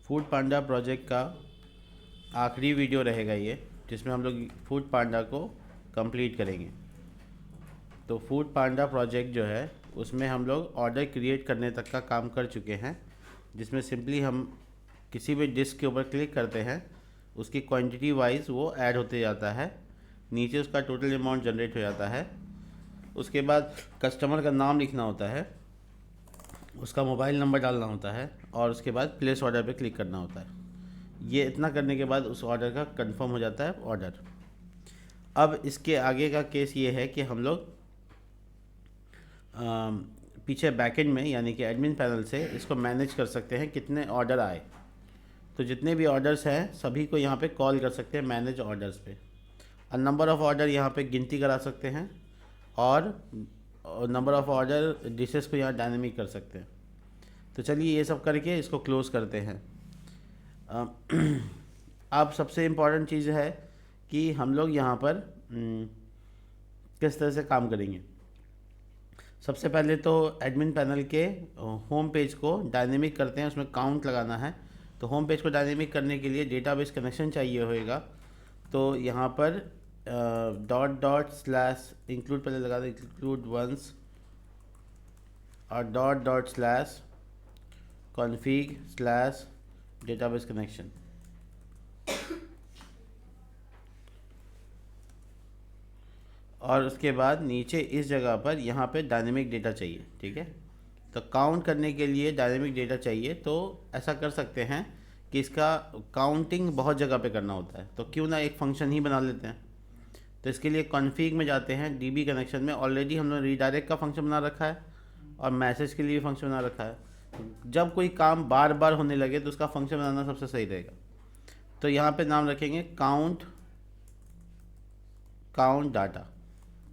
Food पांडा project का आखिरी video रहेगा ये, जिसमें हम लोग फूड पांडा को कंप्लीट करेंगे। तो फूड पांडा प्रोजेक्ट जो है उसमें हम लोग ऑर्डर क्रिएट करने तक का काम कर चुके हैं, जिसमें सिंपली हम किसी भी डिश के ऊपर क्लिक करते हैं, उसकी क्वांटिटी वाइज वो ऐड होते जाता है, नीचे उसका टोटल अमाउंट जनरेट हो जाता है। उसके बाद कस्टमर का नाम लिखना होता है, उसका मोबाइल नंबर डालना होता है और उसके बाद प्लेस ऑर्डर पे क्लिक करना होता है। ये इतना करने के बाद उस ऑर्डर का कंफर्म हो जाता है ऑर्डर। अब इसके आगे का केस ये है कि हम लोग पीछे बैकएंड में यानी कि एडमिन पैनल से इसको मैनेज कर सकते हैं कितने ऑर्डर आए। तो जितने भी ऑर्डर्स हैं सभी को यहाँ पे कॉल कर सकते हैं मैनेज ऑर्डर्स पे, और नंबर ऑफ़ ऑर्डर यहाँ पे गिनती करा सकते हैं और नंबर ऑफ़ ऑर्डर डिशेस को यहाँ डायनेमिक कर सकते हैं। तो चलिए ये सब करके इसको क्लोज़ करते हैं। अब सबसे इम्पॉर्टेंट चीज़ है कि हम लोग यहाँ पर किस तरह से काम करेंगे। सबसे पहले तो एडमिन पैनल के होम पेज को डायनेमिक करते हैं, उसमें काउंट लगाना है। तो होम पेज को डायनेमिक करने के लिए डेटाबेस कनेक्शन चाहिए होएगा। तो यहाँ पर डॉट डॉट स्लैश इंक्लूड पहले लगा दें, इंक्लूड वंस, और dot dot slash config slash database connection. और उसके बाद नीचे इस जगह पर यहाँ पे डायनेमिक डेटा चाहिए, ठीक है। तो काउंट करने के लिए डायनेमिक डेटा चाहिए, तो ऐसा कर सकते हैं कि इसका काउंटिंग बहुत जगह पे करना होता है, तो क्यों ना एक फंक्शन ही बना लेते हैं। तो इसके लिए कॉन्फ़िग में जाते हैं, डीबी कनेक्शन में ऑलरेडी हमने रीडायरेक्ट का फंक्शन बना रखा है और मैसेज के लिए भी फंक्शन बना रखा है। जब कोई काम बार बार होने लगे तो उसका फंक्शन बनाना सबसे सही रहेगा। तो यहाँ पे नाम रखेंगे काउंट डाटा,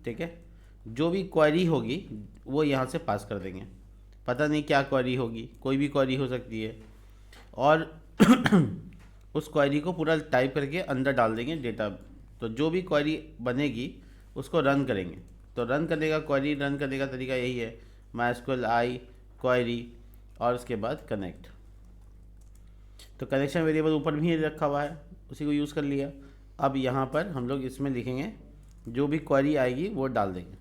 ठीक है। जो भी क्वेरी होगी वो यहाँ से पास कर देंगे, पता नहीं क्या क्वेरी होगी, कोई भी क्वेरी हो सकती है, और उस क्वेरी को पूरा टाइप करके अंदर डाल देंगे डेटा। तो जो भी क्वेरी बनेगी उसको रन करेंगे। तो रन करने का क्वेरी रन करने का तरीका यही है, MySQL आई क्वेरी और उसके बाद कनेक्ट। तो कनेक्शन वेरिएबल ऊपर भी रखा हुआ है, उसी को यूज़ कर लिया। अब यहाँ पर हम लोग इसमें लिखेंगे जो भी क्वेरी आएगी वो डाल देंगे,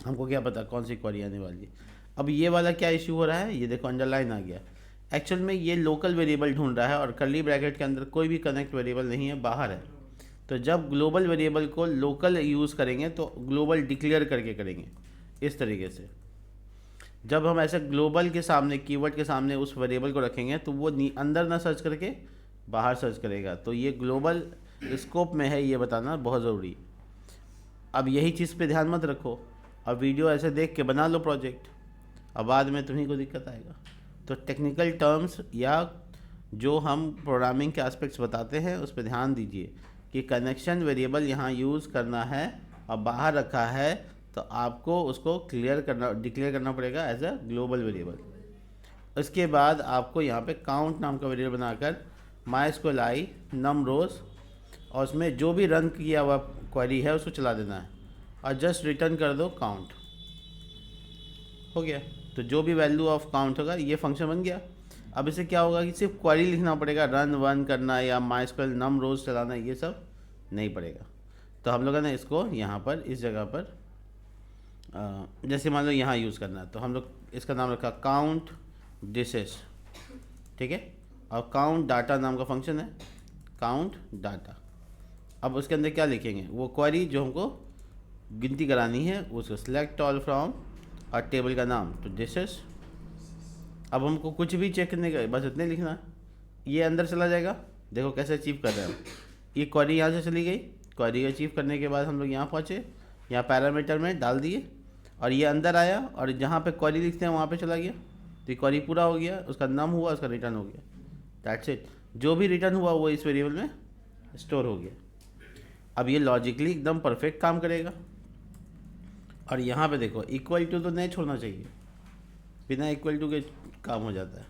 हमको क्या पता कौन सी क्वेरी आने वाली है। अब ये वाला क्या इशू हो रहा है, ये देखो अंडरलाइन आ गया। एक्चुअल में ये लोकल वेरिएबल ढूंढ रहा है और कर्ली ब्रैकेट के अंदर कोई भी कनेक्ट वेरिएबल नहीं है, बाहर है। तो जब ग्लोबल वेरिएबल को लोकल यूज़ करेंगे तो ग्लोबल डिक्लेयर करके करेंगे इस तरीके से। जब हम ऐसे ग्लोबल के सामने कीवर्ड के सामने उस वेरिएबल को रखेंगे तो वो अंदर ना सर्च करके बाहर सर्च करेगा। तो ये ग्लोबल स्कोप में है, ये बताना बहुत ज़रूरी। अब यही चीज़ पे ध्यान मत रखो, अब वीडियो ऐसे देख के बना लो प्रोजेक्ट, अब बाद में तुम्हीं को दिक्कत आएगा। तो टेक्निकल टर्म्स या जो हम प्रोग्रामिंग के एस्पेक्ट्स बताते हैं उस पर ध्यान दीजिए कि कनेक्शन वेरिएबल यहाँ यूज़ करना है और बाहर रखा है तो आपको उसको डिक्लेयर करना पड़ेगा एज अ ग्लोबल वेरिएबल। उसके बाद आपको यहाँ पे काउंट नाम का वेरिएबल बनाकर MySQL आई नम रोज़, और उसमें जो भी रन किया हुआ क्वेरी है उसको चला देना है और जस्ट रिटर्न कर दो काउंट, हो गया। तो जो भी वैल्यू ऑफ काउंट होगा ये फंक्शन बन गया। अब इसे क्या होगा कि सिर्फ क्वेरी लिखना पड़ेगा, रन वन करना या MySQL नम रोज़ चलाना ये सब नहीं पड़ेगा। तो हम लोगों ने इसको यहाँ पर इस जगह पर जैसे मान लो यहाँ यूज़ करना है, तो हम लोग इसका नाम रखा काउंट डिशेस, ठीक है। और काउंट डाटा नाम का फंक्शन है, काउंट डाटा। अब उसके अंदर क्या लिखेंगे, वो क्वेरी जो हमको गिनती करानी है उसको सिलेक्ट ऑल फ्रॉम और टेबल का नाम तो डिशेस। अब हमको कुछ भी चेक करने का बस इतने लिखना है, ये अंदर चला जाएगा। देखो कैसे अचीव कर रहे हैं, ये क्वेरी यहाँ से चली गई। क्वेरी अचीव करने के बाद हम लोग यहाँ पहुँचे, यहाँ पैरामीटर में डाल दिए और ये अंदर आया और जहाँ पे क्वेरी लिखते हैं वहाँ पे चला गया। तो ये क्वेरी पूरा हो गया, उसका नाम हुआ, उसका रिटर्न हो गया, दैट्स इट। जो भी रिटर्न हुआ वो इस वेरिएबल में स्टोर हो गया। अब ये लॉजिकली एकदम परफेक्ट काम करेगा। और यहाँ पे देखो इक्वल टू तो नहीं छोड़ना चाहिए, बिना इक्वल टू के काम हो जाता है।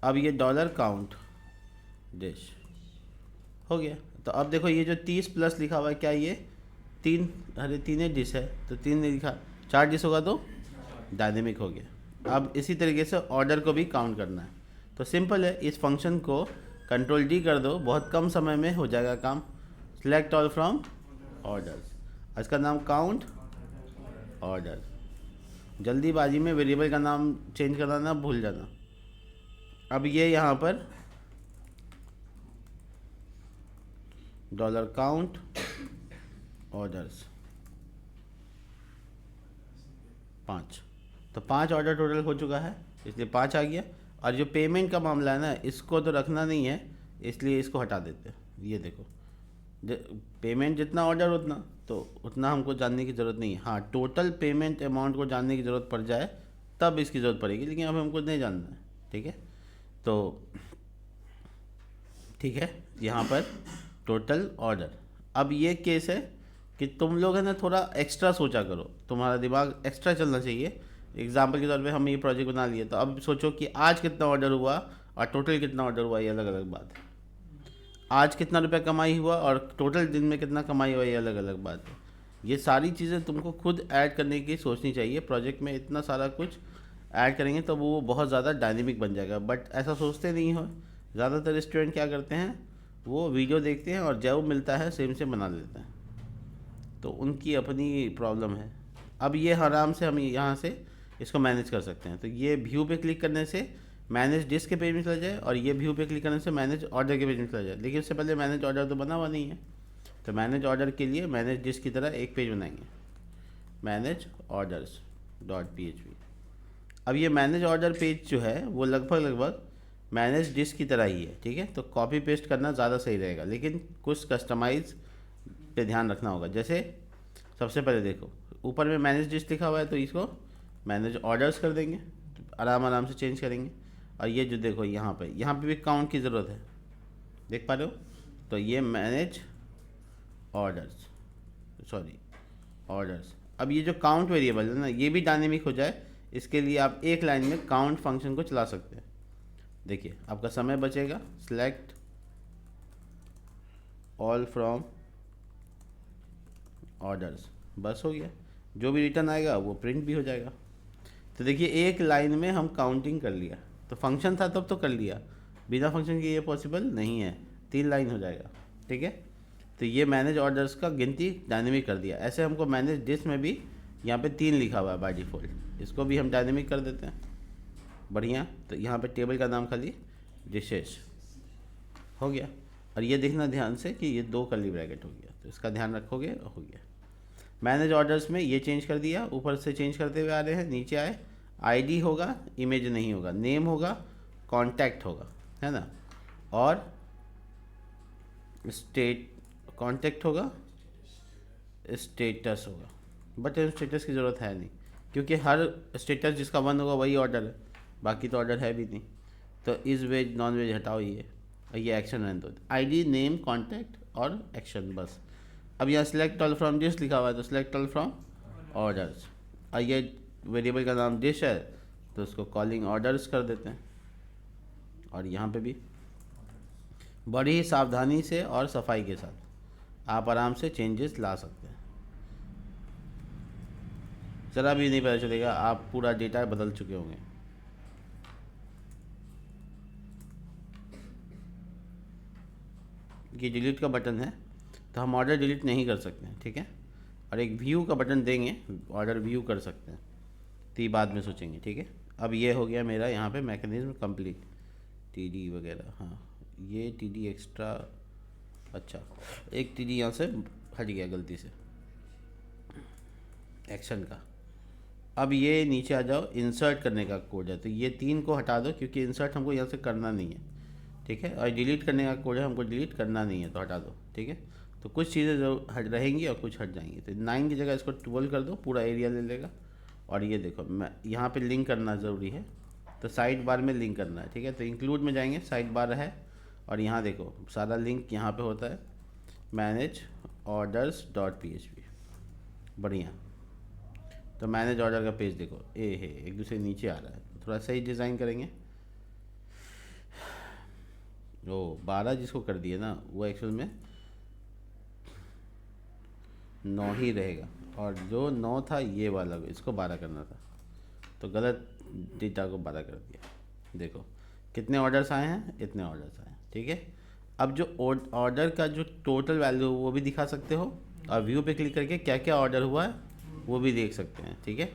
अब ये डॉलर काउंट डिश हो गया। तो अब देखो ये जो 30 प्लस लिखा हुआ है, क्या ये तीन डिश है, तो 3 ने लिखा, 4 डिश होगा तो डायनेमिक हो गया। अब इसी तरीके से ऑर्डर को भी काउंट करना है। तो सिंपल है, इस फंक्शन को कंट्रोल डी कर दो, बहुत कम समय में हो जाएगा काम। सिलेक्ट ऑल फ्रॉम ऑर्डर्स, इसका नाम काउंट ऑर्डर। जल्दीबाजी में वेरिएबल का नाम चेंज कराना भूल जाना। अब ये यहाँ पर डॉलर काउंट ऑर्डर्स 5, तो 5 ऑर्डर टोटल हो चुका है, इसलिए 5 आ गया। और जो पेमेंट का मामला है ना, इसको तो रखना नहीं है, इसलिए इसको हटा देते हैं। ये देखो, पेमेंट जितना ऑर्डर उतना, तो उतना हमको जानने की ज़रूरत नहीं है। हाँ, टोटल पेमेंट अमाउंट को जानने की ज़रूरत पड़ जाए तब इसकी ज़रूरत पड़ेगी, लेकिन अब हमको नहीं जानना है। ठीक है, तो ठीक है, यहाँ पर टोटल ऑर्डर। अब ये केस है कि तुम लोग है ना थोड़ा एक्स्ट्रा सोचा करो, तुम्हारा दिमाग एक्स्ट्रा चलना चाहिए। एग्जाम्पल के तौर पे हम ये प्रोजेक्ट बना लिए, तो अब सोचो कि आज कितना ऑर्डर हुआ और टोटल कितना ऑर्डर हुआ, ये अलग अलग बात है। आज कितना रुपया कमाई हुआ और टोटल दिन में कितना कमाई हुआ, ये अलग अलग बात है। ये सारी चीज़ें तुमको खुद ऐड करने की सोचनी चाहिए। प्रोजेक्ट में इतना सारा कुछ ऐड करेंगे तो वो बहुत ज़्यादा डायनेमिक बन जाएगा, बट ऐसा सोचते नहीं हो। ज़्यादातर स्टूडेंट क्या करते हैं, वो वीडियो देखते हैं और जो मिलता है सेम से बना लेते हैं, तो उनकी अपनी प्रॉब्लम है। अब ये आराम से हम यहाँ से इसको मैनेज कर सकते हैं। तो ये व्यू पे क्लिक करने से मैनेज डिस्क के पेज में चला जाए, और ये व्यू पे क्लिक करने से मैनेज ऑर्डर के पेज में चला जाए। लेकिन उससे पहले मैनेज ऑर्डर तो बना हुआ नहीं है, तो मैनेज ऑर्डर के लिए मैनेज डिस्क की तरह एक पेज बनाएंगे, मैनेज ऑर्डर्स .php। अब ये मैनेज ऑर्डर पेज जो है वो लगभग मैनेज डिस्क की तरह ही है। ठीक है, तो कॉपी पेस्ट करना ज़्यादा सही रहेगा, लेकिन कुछ कस्टमाइज़ पे ध्यान रखना होगा। जैसे सबसे पहले देखो, ऊपर में मैनेज डिस्क लिखा हुआ है, तो इसको मैनेज ऑर्डर्स कर देंगे, आराम से चेंज करेंगे। और ये जो देखो यहाँ पे भी काउंट की ज़रूरत है, देख पा रहे हो, तो ये मैनेज ऑर्डर्स, सॉरी ऑर्डर्स। अब ये जो काउंट वेरिएबल है ना, ये भी डायनेमिक हो जाए, इसके लिए आप एक लाइन में काउंट फंक्शन को चला सकते हैं। देखिए आपका समय बचेगा। सिलेक्ट ऑल फ्रॉम ऑर्डर्स, बस हो गया, जो भी रिटर्न आएगा वो प्रिंट भी हो जाएगा। तो देखिए एक लाइन में हम काउंटिंग कर लिया, तो फंक्शन था तब तो कर लिया, बिना फंक्शन के ये पॉसिबल नहीं है, 3 लाइन हो जाएगा। ठीक है, तो ये मैनेज ऑर्डर्स का गिनती डायनेमिक कर दिया। ऐसे हमको मैनेज डिस्क में भी यहाँ पे 3 लिखा हुआ है बाय डिफ़ॉल्ट, इसको भी हम डायनेमिक कर देते हैं। बढ़िया, तो यहाँ पे टेबल का नाम खाली डिशेस हो गया। और ये देखना ध्यान से कि ये 2 कर्ली ब्रैकेट हो गया, तो इसका ध्यान रखोगे, हो गया। मैनेज ऑर्डर्स में ये चेंज कर दिया, ऊपर से चेंज करते हुए आ रहे हैं, नीचे आए, आईडी होगा, इमेज नहीं होगा, नेम होगा, कांटेक्ट होगा, है ना, और स्टेट कांटेक्ट होगा, स्टेटस होगा। बट स्टेटस की ज़रूरत है नहीं, क्योंकि हर स्टेटस जिसका बंद होगा वही ऑर्डर है, बाकी तो ऑर्डर है भी नहीं। तो इस वेज नॉन वेज हटाओ ये, और ये एक्शन रहने दो, आईडी नेम कांटेक्ट और एक्शन, बस। अब यहाँ सिलेक्ट ऑल फ्रॉम डिश लिखा हुआ है, तो सिलेक्ट ऑल फ्रॉम ऑर्डर्स, और ये वेरिएबल का नाम डिश है, तो उसको कॉलिंग ऑर्डर्स कर देते हैं। और यहाँ पे भी बड़ी ही सावधानी से और सफाई के साथ आप आराम से चेंजेस ला सकते हैं, ज़रा भी नहीं पता चलेगा, आप पूरा डेटा बदल चुके होंगे। ये डिलीट का बटन है, तो हम ऑर्डर डिलीट नहीं कर सकते हैं। ठीक है, और एक व्यू का बटन देंगे, ऑर्डर व्यू कर सकते हैं, तो ये बाद में सोचेंगे। ठीक है, अब ये हो गया मेरा यहाँ पे मैकेनिज्म कंप्लीट, टीडी वगैरह। हाँ, ये टीडी एक्स्ट्रा, अच्छा एक टीडी यहाँ से हट गया गलती से, एक्शन का। अब ये नीचे आ जाओ, इंसर्ट करने का कोड है, तो ये 3 को हटा दो, क्योंकि इंसर्ट हमको यहाँ से करना नहीं है। ठीक है, और डिलीट करने का कोड है, हमको डिलीट करना नहीं है, तो हटा दो। ठीक है, तो कुछ चीज़ें जो हट रहेंगी और कुछ हट जाएंगी, तो 9 की जगह इसको 12 कर दो, पूरा एरिया ले लेगा। और ये देखो, मैं यहाँ पे लिंक करना ज़रूरी है, तो साइड बार में लिंक करना है। ठीक है, तो इंक्लूड में जाएंगे, साइड बार है, और यहाँ देखो सारा लिंक यहाँ पे होता है, मैनेज ऑर्डर्स .php। बढ़िया, तो मैनेज ऑर्डर का पेज देखो, एक दूसरे नीचे आ रहा है, थोड़ा सही डिज़ाइन करेंगे। ओ 12 जिसको कर दिए ना, वो एक्चुअल में 9 ही रहेगा, और जो 9 था ये वाला, इसको 12 करना था, तो गलत डेटा को 12 कर दिया। देखो कितने ऑर्डर्स आए हैं, इतने ऑर्डर्स आए हैं, ठीक है। अब जो ऑर्डर का जो टोटल वैल्यू वो भी दिखा सकते हो, और व्यू पे क्लिक करके क्या क्या ऑर्डर हुआ है वो भी देख सकते हैं, ठीक है।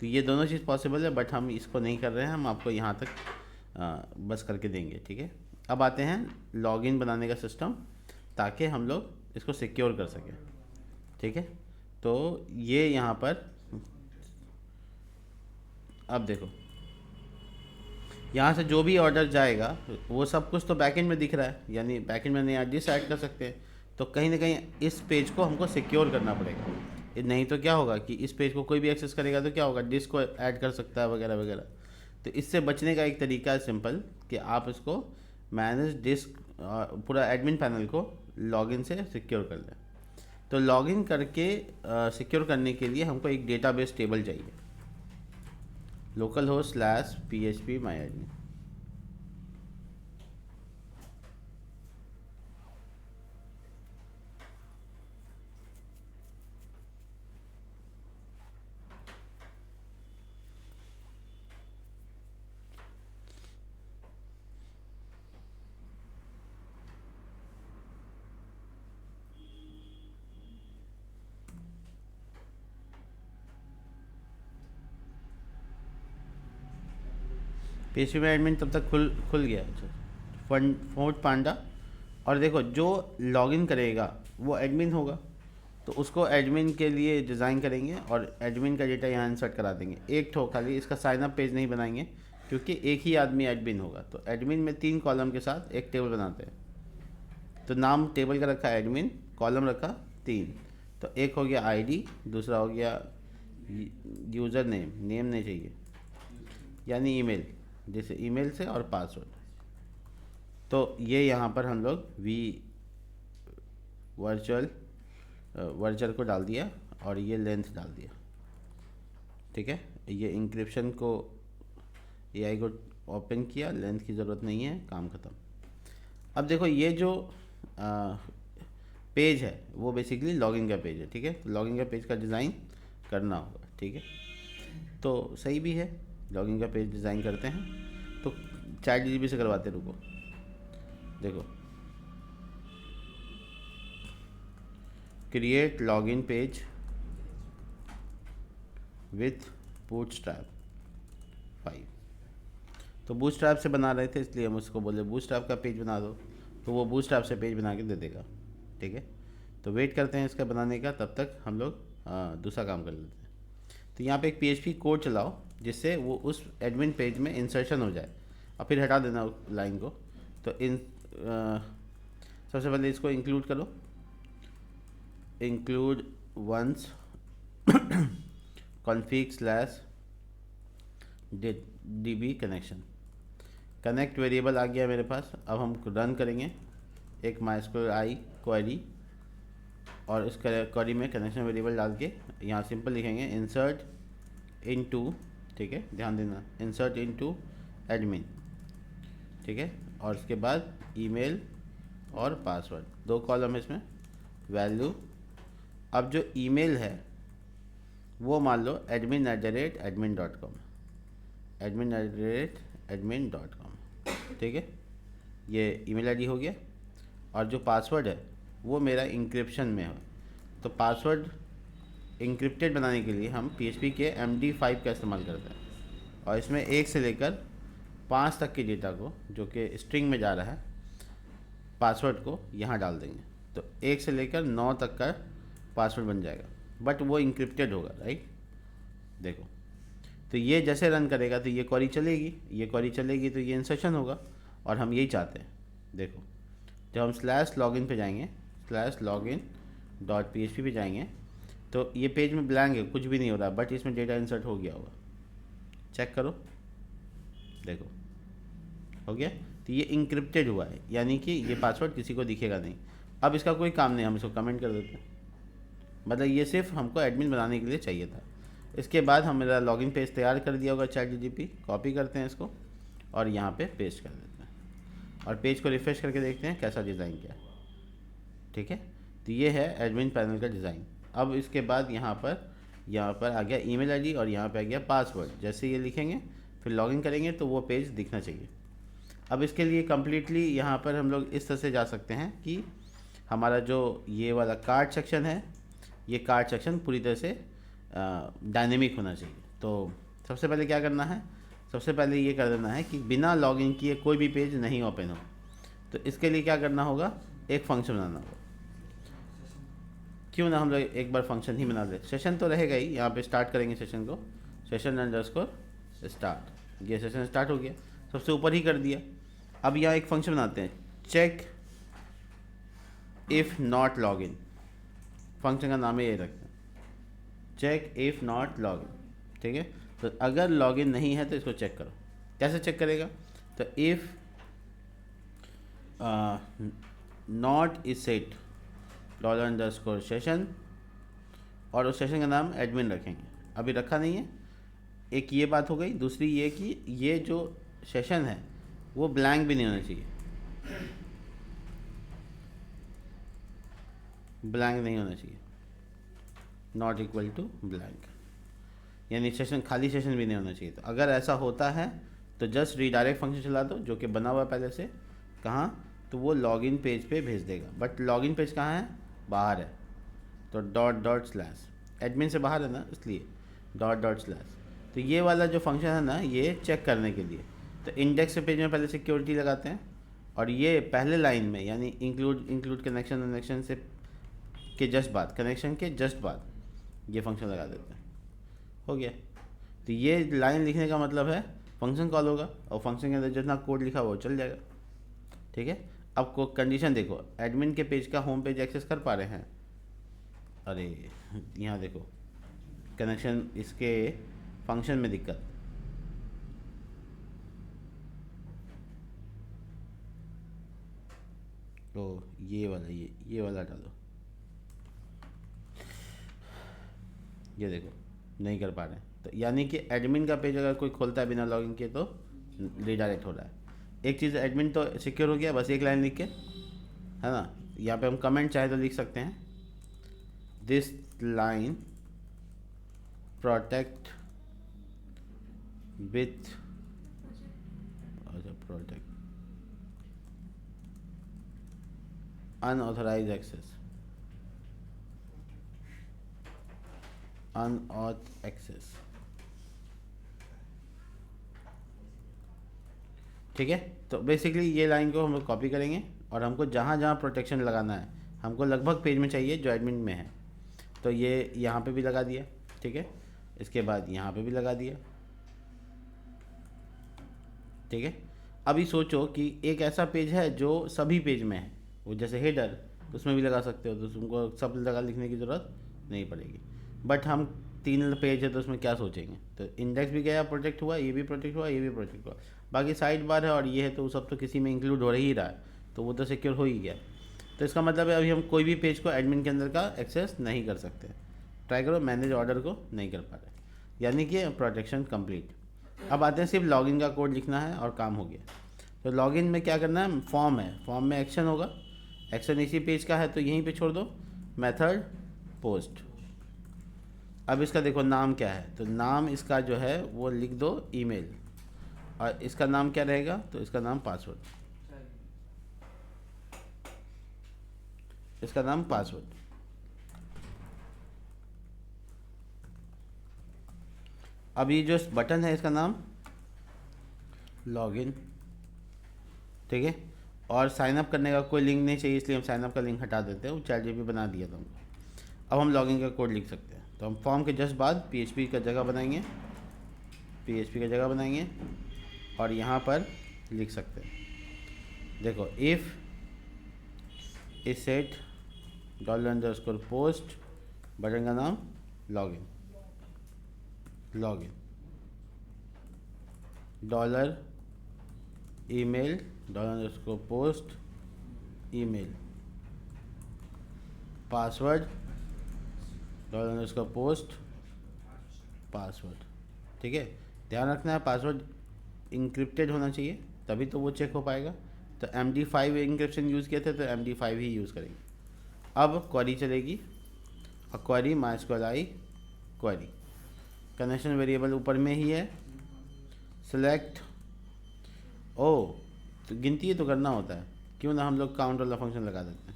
तो ये दोनों चीज़ पॉसिबल है, बट हम इसको नहीं कर रहे हैं, हम आपको यहाँ तक बस करके देंगे, ठीक है। अब आते हैं लॉगिन बनाने का सिस्टम, ताकि हम लोग इसको सिक्योर कर सकें, ठीक है। तो ये यहाँ पर अब देखो, यहाँ से जो भी ऑर्डर जाएगा वो सब कुछ तो बैकएंड में दिख रहा है, यानी बैकएंड में नया एड्रेस ऐड कर सकते हैं। तो कहीं ना कहीं इस पेज को हमको सिक्योर करना पड़ेगा, नहीं तो क्या होगा कि इस पेज को कोई भी एक्सेस करेगा तो क्या होगा, डिस्क को ऐड कर सकता है वगैरह वगैरह। तो इससे बचने का एक तरीका है सिंपल, कि आप इसको मैनेज डिस्क पूरा एडमिन पैनल को लॉगिन से सिक्योर कर लें। तो लॉगिन करके सिक्योर करने के लिए हमको एक डेटाबेस टेबल चाहिए, localhost/php myadmin। PHP में एडमिन तब तक खुल गया। फोर्ट पांडा, और देखो जो लॉगिन करेगा वो एडमिन होगा, तो उसको एडमिन के लिए डिज़ाइन करेंगे और एडमिन का डेटा यहाँ इंसर्ट करा देंगे। एक ठो खाली इसका साइन अप पेज नहीं बनाएंगे, क्योंकि एक ही आदमी एडमिन होगा। तो एडमिन में 3 कॉलम के साथ एक टेबल बनाते हैं। तो नाम टेबल का रखा एडमिन, कॉलम रखा 3। तो एक हो गया आईडी, दूसरा हो गया यूज़र नेम, नेम नहीं चाहिए, यानी ईमेल, जैसे ईमेल से, और पासवर्ड। तो ये यहाँ पर हम लोग वर्चुअल को डाल दिया, और ये लेंथ डाल दिया, ठीक है। ये इंक्रिप्शन को एआई को ओपन किया, लेंथ की ज़रूरत नहीं है, काम ख़त्म। अब देखो ये जो पेज है वो बेसिकली लॉगिन का पेज है, ठीक है। लॉगिन का पेज का डिज़ाइन करना होगा, ठीक है। तो सही भी है, लॉगिन का पेज डिज़ाइन करते हैं। तो ChatGPT से करवाते, रुको, देखो, create login page with bootstrap 5। तो बूटस्ट्रैप से बना रहे थे, इसलिए हम उसको बोले बूटस्ट्रैप का पेज बना दो, तो वो बूटस्ट्रैप से पेज बना के दे देगा, ठीक है। तो वेट करते हैं इसका बनाने का, तब तक हम लोग दूसरा काम कर लेते हैं। तो यहाँ पे एक PHP कोड चलाओ, जिससे वो उस एडमिन पेज में इंसर्शन हो जाए, और फिर हटा देना लाइन को। तो सबसे पहले इसको इंक्लूड करो, include once config/db connection. Connect variable आ गया मेरे पास। अब हम रन करेंगे एक MySQL क्वेरी, और इस क्वेरी में कनेक्शन वेरिएबल डाल के यहाँ सिंपल लिखेंगे इंसर्ट इनटू, ठीक है, ध्यान देना, इंसर्ट इनटू एडमिन, ठीक है। और उसके बाद ईमेल और पासवर्ड, 2 कॉलम इसमें, वैल्यू। अब जो ईमेल है वो मान लो admin@admin.com, admin@admin.com, ठीक है। ये ईमेल आईडी हो गया। और जो पासवर्ड है वो मेरा इंक्रिप्शन में है। तो पासवर्ड इंक्रिप्टेड बनाने के लिए हम PHP के MD5 का इस्तेमाल करते हैं, और इसमें 1 से लेकर 5 तक के डेटा को, जो कि स्ट्रिंग में जा रहा है, पासवर्ड को यहाँ डाल देंगे। तो 1 से लेकर 9 तक का पासवर्ड बन जाएगा, बट वो इंक्रिप्टेड होगा, राइट। देखो, तो ये जैसे रन करेगा तो ये क्वेरी चलेगी, ये क्वेरी चलेगी तो ये इंसर्शन होगा, और हम यही चाहते हैं। देखो, जब हम /login पे जाएंगे, /login.php पे जाएंगे, तो ये पेज में ब्लैंक है, कुछ भी नहीं हो रहा, बट इसमें डेटा इंसर्ट हो गया होगा। चेक करो, देखो हो गया। तो ये इंक्रिप्टेड हुआ है, यानी कि ये पासवर्ड किसी को दिखेगा नहीं। अब इसका कोई काम नहीं, हम इसको कमेंट कर देते हैं। मतलब ये सिर्फ हमको एडमिन बनाने के लिए चाहिए था। इसके बाद हम मेरा लॉगिन पेज तैयार कर दिया होगा ChatGPT, कॉपी करते हैं इसको और यहाँ पे पेस्ट कर देते हैं, और पेज को रिफ्रेश करके देखते हैं कैसा डिज़ाइन किया है, ठीक है। तो ये है एडमिन पैनल का डिज़ाइन। अब इसके बाद यहाँ पर आ गया ईमेल आईडी, और यहाँ पे आ गया पासवर्ड। जैसे ये लिखेंगे फिर लॉगिन करेंगे तो वो पेज दिखना चाहिए। अब इसके लिए कम्प्लीटली यहाँ पर हम लोग इस तरह से जा सकते हैं कि हमारा जो ये वाला कार्ड सेक्शन है, ये कार्ड सेक्शन पूरी तरह से डायनेमिक होना चाहिए। तो सबसे पहले क्या करना है, सबसे पहले ये कर देना है कि बिना लॉगिन किए कोई भी पेज नहीं ओपन हो। तो इसके लिए क्या करना होगा, एक फंक्शन बनाना होगा। क्यों ना हम लोग एक बार फंक्शन ही बना ले, सेशन तो रहेगा ही, यहाँ पे स्टार्ट करेंगे सेशन को, सेशन अंडरस्कोर स्टार्ट, ये सेशन स्टार्ट हो गया, सबसे ऊपर ही कर दिया। अब यहाँ एक फंक्शन बनाते हैं, check if not login, function का नाम है ये रखते हैं, चेक इफ़ नॉट लॉगिन। ठीक है, तो अगर लॉगिन नहीं है तो इसको चेक करो। कैसे चेक करेगा, तो if not is set $_session, और उस सेशन का नाम एडमिन रखेंगे, अभी रखा नहीं है। एक ये बात हो गई। दूसरी ये कि ये जो सेशन है वो ब्लैंक भी नहीं होना चाहिए, ब्लैंक नहीं होना चाहिए, नॉट इक्वल टू ब्लैंक, यानी सेशन खाली सेशन भी नहीं होना चाहिए। तो अगर ऐसा होता है तो जस्ट रीडायरेक्ट फंक्शन चला दो, जो कि बना हुआ है पहले से, कहाँ, तो वो लॉगिन पेज पे भेज देगा। बट लॉगिन पेज कहाँ है, बाहर है, तो डॉट/, एडमिन से बाहर है ना, इसलिए डॉट/। तो ये वाला जो फंक्शन है ना, ये चेक करने के लिए, तो इंडेक्स पेज में पहले सिक्योरिटी लगाते हैं, और ये पहले लाइन में यानी इंक्लूड कनेक्शन से के जस्ट बाद, कनेक्शन के जस्ट बाद ये फंक्शन लगा देते हैं, हो गया। तो ये लाइन लिखने का मतलब है फंक्शन कॉल होगा, और फंक्शन के अंदर जितना कोड लिखा वो चल जाएगा। ठीक है, अब को कंडीशन देखो, एडमिन के पेज का होम पेज एक्सेस कर पा रहे हैं, अरे यहाँ देखो कनेक्शन, इसके फंक्शन में दिक्कत, तो ये वाला डालो, ये देखो नहीं कर पा रहे हैं। तो यानी कि एडमिन का पेज अगर कोई खोलता है बिना लॉगिन के तो रीडायरेक्ट हो रहा है। एक चीज़, एडमिन तो सिक्योर हो गया, बस एक लाइन लिख के, है ना, यहाँ पे हम कमेंट चाहे तो लिख सकते हैं, this line protect with protect unauthorise access, unauth access. ठीक है, तो बेसिकली ये लाइन को हम लोग कॉपी करेंगे, और हमको जहाँ जहाँ प्रोटेक्शन लगाना है, हमको लगभग पेज में चाहिए जो एडमिन में है, तो ये यहाँ पे भी लगा दिया। ठीक है, इसके बाद यहाँ पे भी लगा दिया। ठीक है, अभी सोचो कि एक ऐसा पेज है जो सभी पेज में है, वो जैसे हेडर, उसमें भी लगा सकते हो, तो तुमको सब लगा लिखने की ज़रूरत नहीं पड़ेगी। बट हम 3 पेज है तो उसमें क्या सोचेंगे, तो इंडेक्स भी गया, प्रोटेक्ट हुआ, ये भी प्रोटेक्ट हुआ, ये भी प्रोटेक्ट हुआ, बाकी साइड बार है और ये है, तो सब तो किसी में इंक्लूड हो ही रहा है, तो वो तो सिक्योर हो ही गया। तो इसका मतलब है अभी हम कोई भी पेज को एडमिन के अंदर का एक्सेस नहीं कर सकते। ट्राई करो, मैनेज ऑर्डर को नहीं कर पा रहे, यानी कि प्रोटेक्शन कंप्लीट। अब आते हैं, सिर्फ लॉगिन का कोड लिखना है और काम हो गया। तो लॉगिन में क्या करना है, फॉर्म है, फॉर्म में एक्शन होगा, एक्शन इसी पेज का है तो यहीं पे छोड़ दो, मेथड पोस्ट। अब इसका देखो नाम क्या है, तो नाम इसका जो है वो लिख दो ईमेल, और इसका नाम क्या रहेगा, तो इसका नाम पासवर्ड, इसका नाम पासवर्ड। अब ये जो बटन है इसका नाम लॉगिन। ठीक है, और साइन अप करने का कोई लिंक नहीं चाहिए, इसलिए हम साइन अप का लिंक हटा देते हैं, वो ChatGPT बना दिया था हमको। अब हम लॉगिन का कोड लिख सकते हैं, तो हम फॉर्म के जस्ट बाद PHP का जगह बनाएंगे, PHP का जगह बनाएंगे, और यहाँ पर लिख सकते हैं, देखो if is set $_post, button का नाम login, login dollar email $_post email, password $_post password. ठीक है, ध्यान रखना है पासवर्ड इंक्रिप्टेड होना चाहिए, तभी तो वो चेक हो पाएगा। तो MD5 इंक्रिप्शन यूज़ किए थे, तो MD5 ही यूज़ करेंगे। अब क्वेरी चलेगी, और query MySQL query, connection variable ऊपर में ही है, सेलेक्ट, ओ तो गिनती ये तो करना होता है, क्यों ना हम लोग काउंट वाला फंक्शन लगा देते हैं।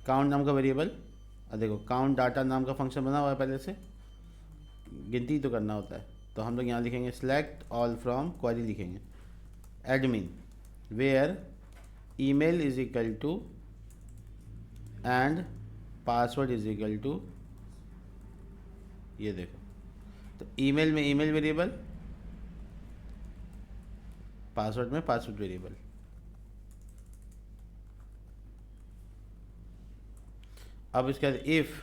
काउंट नाम का वेरिएबल, और देखो काउंट डाटा नाम का फंक्शन बना हुआ है पहले से, गिनती तो करना होता है। तो हम लोग यहाँ लिखेंगे सेलेक्ट ऑल फ्रॉम क्वेरी, लिखेंगे admin where email is equal to and password is equal to, ये देखो, तो ईमेल में ईमेल वेरिएबल, पासवर्ड में पासवर्ड वेरिएबल। अब इसके बाद इफ़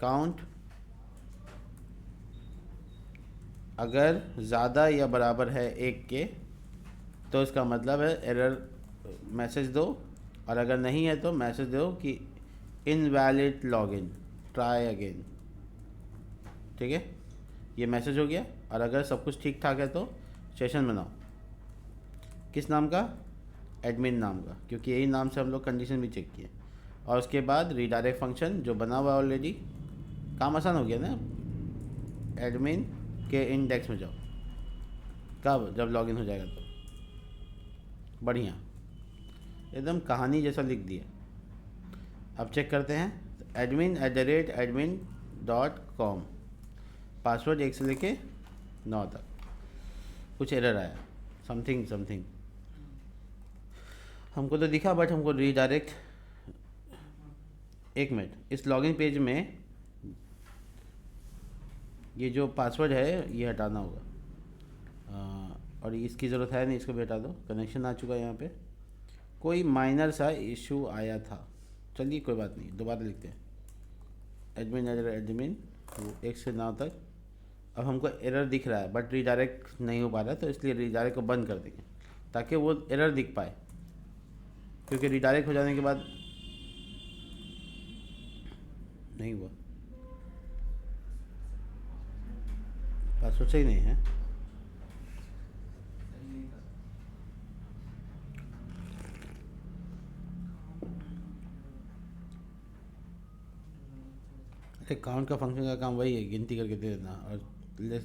$count अगर ज़्यादा या बराबर है 1 के, तो इसका मतलब है एरर मैसेज दो, और अगर नहीं है तो मैसेज दो कि इनवैलिड लॉगिन, ट्राई अगेन। ठीक है, ये मैसेज हो गया। और अगर सब कुछ ठीक ठाक है तो सेशन बनाओ, किस नाम का, एडमिन नाम का, क्योंकि यही नाम से हम लोग कंडीशन भी चेक किए। और उसके बाद रीडायरेक्ट फंक्शन जो बना हुआ है ऑलरेडी, काम आसान हो गया ना। एडमिन के इंडेक्स में जाओ, कब, जब लॉगिन हो जाएगा तो। बढ़िया, एकदम कहानी जैसा लिख दिया। अब चेक करते हैं, admin@admin.com, पासवर्ड 1 से लेके 9 तक। कुछ एरर आया, समथिंग हमको तो दिखा, बट हमको रीडायरेक्ट, 1 मिनट, इस लॉगिन पेज में ये जो पासवर्ड है ये हटाना होगा, और इसकी ज़रूरत है नहीं, इसको भी हटा दो। कनेक्शन आ चुका है यहाँ पे, कोई माइनर सा इशू आया था, चलिए कोई बात नहीं, दोबारा लिखते हैं एडमिन 1 से 9 तक। अब हमको एरर दिख रहा है बट रीडायरेक्ट नहीं हो पा रहा है, तो इसलिए रीडायरेक्ट को बंद कर देंगे ताकि वो एरर दिख पाए, क्योंकि रीडायरेक्ट हो जाने के बाद नहीं हुआ, पासवर्ड सही नहीं है। अरे काउंट का फंक्शन का काम वही है, गिनती करके दे देना, और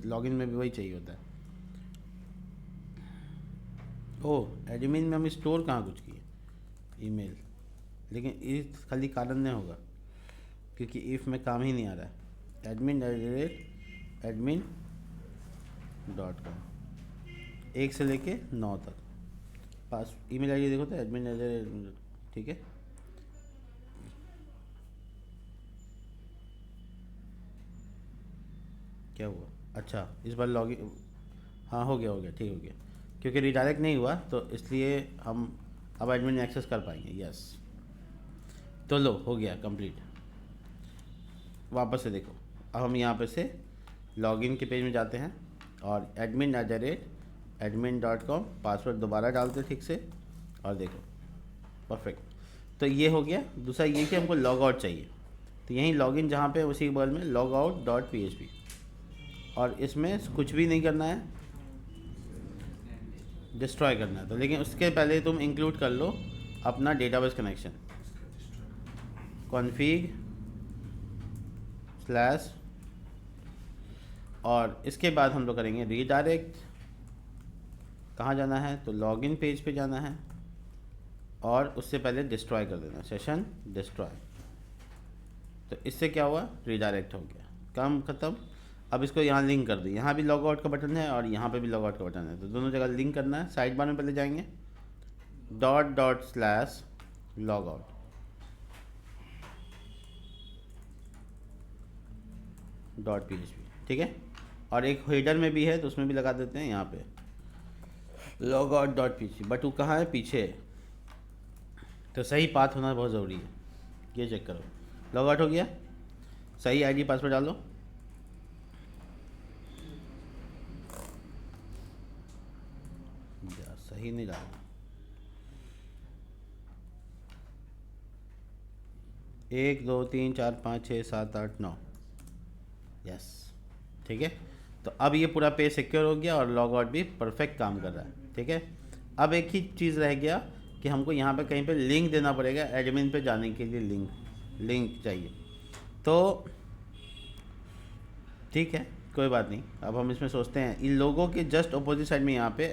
लॉगिन में भी वही चाहिए होता है। ओह, एडमिन में हम स्टोर कहाँ कुछ किए, ईमेल, लेकिन इस खाली कारण नहीं होगा, क्योंकि इफ़ में काम ही नहीं आ रहा है। admin@admin.com 1 से लेके 9 तक, पास ईमेल आईडी देखो तो admin, ठीक है। क्या हुआ, अच्छा इस बार लॉगिन, हाँ हो गया, ठीक हो गया, क्योंकि रिडायरेक्ट नहीं हुआ तो इसलिए हम अब एडमिन एक्सेस कर पाएंगे। यस, तो लो हो गया कंप्लीट। वापस से देखो, अब हम यहाँ पे से लॉगिन के पेज में जाते हैं और admin@admin.com पासवर्ड दोबारा डालते ठीक से, और देखो परफेक्ट। तो ये हो गया। दूसरा ये कि हमको लॉग आउट चाहिए, तो यहीं लॉगिन जहाँ पे उसी के बगल में logout.php, और इसमें कुछ भी नहीं करना है, डिस्ट्रॉय करना है। तो लेकिन उसके पहले तुम इंक्लूड कर लो अपना डेटाबेस कनेक्शन, config/ और इसके बाद हम लोग करेंगे रीडायरेक्ट। कहाँ जाना है, तो लॉगिन पेज पे जाना है, और उससे पहले डिस्ट्रॉय कर देना, सेशन डिस्ट्रॉय। तो इससे क्या हुआ, रीडायरेक्ट हो गया, काम खत्म। अब इसको यहाँ लिंक कर दी, यहाँ भी लॉग आउट का बटन है और यहाँ पे भी लॉग आउट का बटन है, तो दोनों जगह लिंक करना है। साइड बार में पहले जाएंगे ./logout, .php, ठीक है। और एक हेडर में भी है तो उसमें भी लगा देते हैं यहाँ पे logout.php, बट वो कहाँ है, पीछे है, तो सही पाथ होना बहुत ज़रूरी है। ये चेक करो, लॉग आउट हो गया, सही आईडी पासवर्ड डालो, सही नहीं डालना, 1 2 3 4 5 6 7 8 9, यस, ठीक है। तो अब ये पूरा पेज सिक्योर हो गया और लॉग आउट भी परफेक्ट काम कर रहा है, ठीक है। अब एक ही चीज़ रह गया कि हमको यहाँ पे कहीं पे लिंक देना पड़ेगा, एडमिन पे जाने के लिए लिंक चाहिए। तो ठीक है, कोई बात नहीं। अब हम इसमें सोचते हैं, इन लोगों के जस्ट अपोजिट साइड में यहाँ पे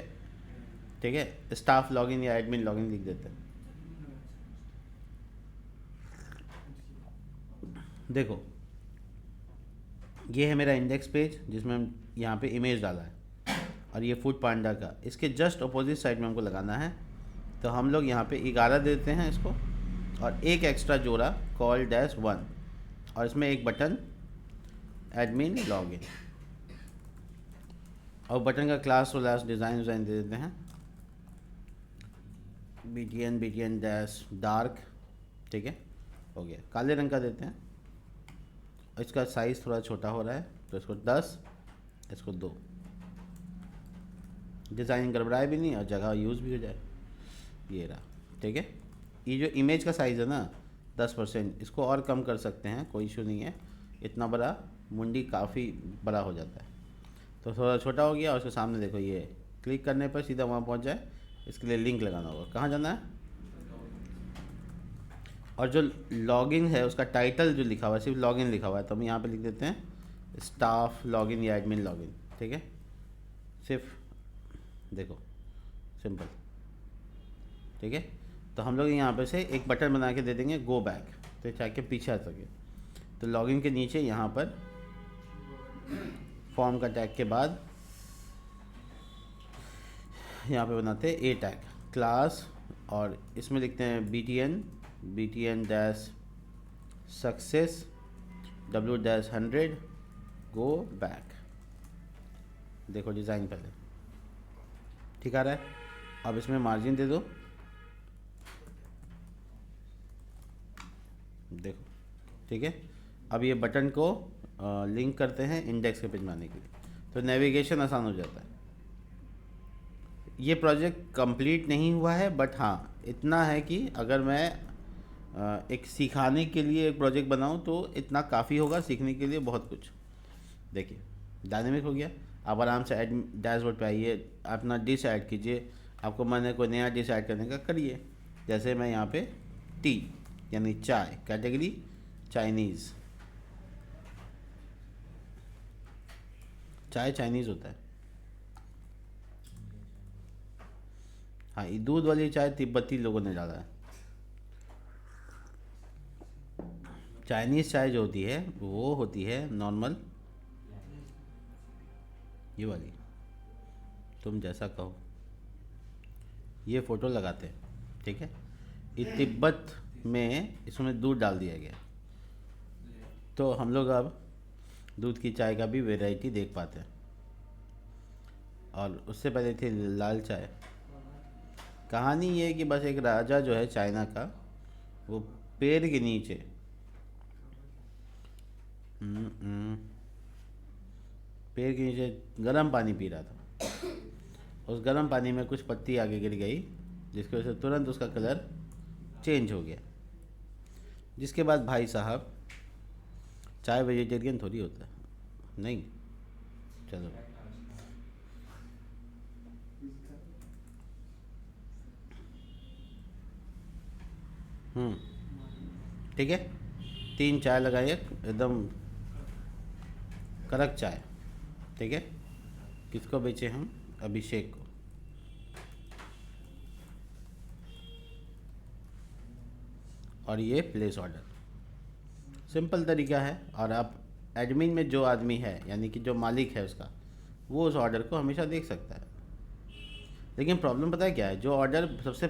ठीक है, स्टाफ लॉगिन या एडमिन लॉगिन लिख देते हैं। देखो ये है मेरा इंडेक्स पेज जिसमें हम यहाँ पे इमेज डाला है, और ये फूड पांडा का, इसके जस्ट अपोजिट साइड में हमको लगाना है। तो हम लोग यहाँ पे 11 देते हैं इसको, और एक एक्स्ट्रा जोड़ा call-1, और इसमें एक बटन एडमिन लॉगिन, और बटन का क्लास व्लास डिज़ाइन दे देते हैं BTN डैश डार्क। ठीक है, हो गया, काले रंग का देते हैं। इसका साइज़ थोड़ा छोटा हो रहा है तो इसको 10, इसको 2, डिज़ाइन गड़बड़ाए भी नहीं और जगह यूज़ भी हो जाए। ये रहा, ठीक है। ये जो इमेज का साइज़ है ना 10%, इसको और कम कर सकते हैं, कोई इशू नहीं है। इतना बड़ा मुंडी काफ़ी बड़ा हो जाता है, तो थोड़ा छोटा हो गया। और उसके सामने देखो, ये क्लिक करने पर सीधा वहाँ पहुँच जाए, इसके लिए लिंक लगाना होगा। कहाँ जाना है? और जो लॉगिन है उसका टाइटल जो लिखा हुआ है सिर्फ लॉगिन लिखा हुआ है, तो हम यहाँ पे लिख देते हैं स्टाफ लॉगिन या एडमिन लॉगिन। ठीक है, सिर्फ देखो सिंपल। ठीक है, तो हम लोग यहाँ पे से एक बटन बना के दे देंगे गो बैक, तो चाहे पीछे आ सके। तो लॉगिन के नीचे यहाँ पर फॉर्म का टैग के बाद यहाँ पे बनाते हैं ए टैग क्लास, और इसमें लिखते हैं BTN dash success W-100 go back. देखो डिज़ाइन पहले ठीक आ रहा है। अब इसमें मार्जिन दे दो, देखो ठीक है। अब ये बटन को लिंक करते हैं इंडेक्स के पेज में आने के लिए, तो नेविगेशन आसान हो जाता है। ये प्रोजेक्ट कंप्लीट नहीं हुआ है, बट हाँ इतना है कि अगर मैं एक सिखाने के लिए एक प्रोजेक्ट बनाऊं तो इतना काफ़ी होगा, सीखने के लिए बहुत कुछ। देखिए डायनेमिक हो गया। आप आराम से ऐड डैशबोर्ड पे आइए, अपना डिश ऐड कीजिए। आपको मन है कोई नया डिश ऐड करने का, करिए। जैसे मैं यहाँ पे टी यानी चाय, कैटेगरी चाइनीज़, चाय चाइनीज़ होता है। हाँ, ये दूध वाली चाय तिब्बती लोगों ने डाला है। चाइनीज़ चाय जो होती है वो होती है नॉर्मल, ये वाली, तुम जैसा कहो। ये फ़ोटो लगाते हैं, ठीक है। ये तिब्बत में इसमें दूध डाल दिया गया, तो हम लोग अब दूध की चाय का भी वैरायटी देख पाते हैं। और उससे पहले थी लाल चाय। कहानी ये है कि बस एक राजा जो है चाइना का, वो पेड़ के नीचे पेड़ के नीचे गर्म पानी पी रहा था। उस गर्म पानी में कुछ पत्ती आगे गिर गई, जिसकी वजह से तुरंत उसका कलर चेंज हो गया। जिसके बाद भाई साहब, चाय वेजिटेरियन थोड़ी होता है, नहीं, चलो ठीक है। 3 चाय लगाइए, एकदम कड़क चाय, ठीक है। किसको बेचे हम? अभिषेक को। और ये प्लेस ऑर्डर, सिंपल तरीका है। और आप एडमिन में जो आदमी है, यानी कि जो मालिक है उसका, वो उस ऑर्डर को हमेशा देख सकता है। लेकिन प्रॉब्लम पता है क्या है? जो ऑर्डर सबसे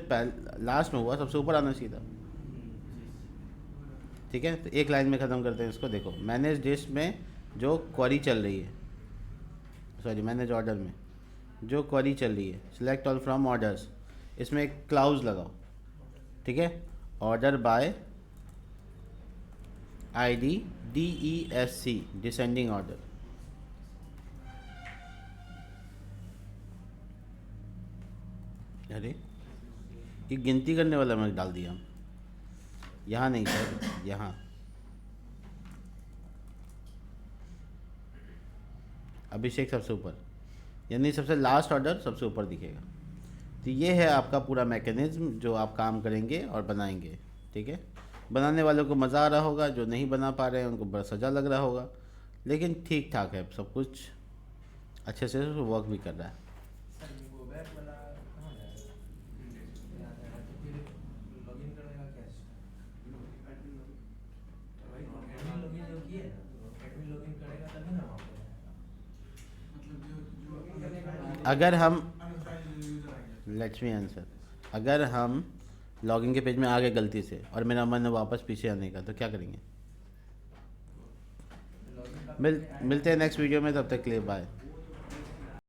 लास्ट में हुआ, सबसे ऊपर आना चाहिए था। ठीक है, तो एक लाइन में ख़त्म करते हैं इसको। देखो मैनेज डिश में जो क्वेरी चल रही है, सॉरी मैनेज ऑर्डर में जो क्वेरी चल रही है, सिलेक्ट ऑल फ्रॉम ऑर्डर्स, इसमें एक क्लाउज लगाओ, ठीक है। Order by ID DESC, descending order. अरे ये गिनती करने वाला मैं डाल दिया, यहाँ नहीं सर, यहाँ। अभिषेक सबसे ऊपर, यानी सबसे लास्ट ऑर्डर सबसे ऊपर दिखेगा। तो ये है आपका पूरा मैकेनिज्म जो आप काम करेंगे और बनाएंगे, ठीक है। बनाने वालों को मज़ा आ रहा होगा, जो नहीं बना पा रहे हैं उनको बड़ा सजा लग रहा होगा, लेकिन ठीक ठाक है, सब कुछ अच्छे से वर्क भी कर रहा है। अगर हम लेट्स मी आंसर, अगर हम लॉगिन के पेज में आ गए गलती से और मेरा मन है वापस पीछे आने का, तो क्या करेंगे? मिलते हैं नेक्स्ट वीडियो में, तब तक के लिए बाय।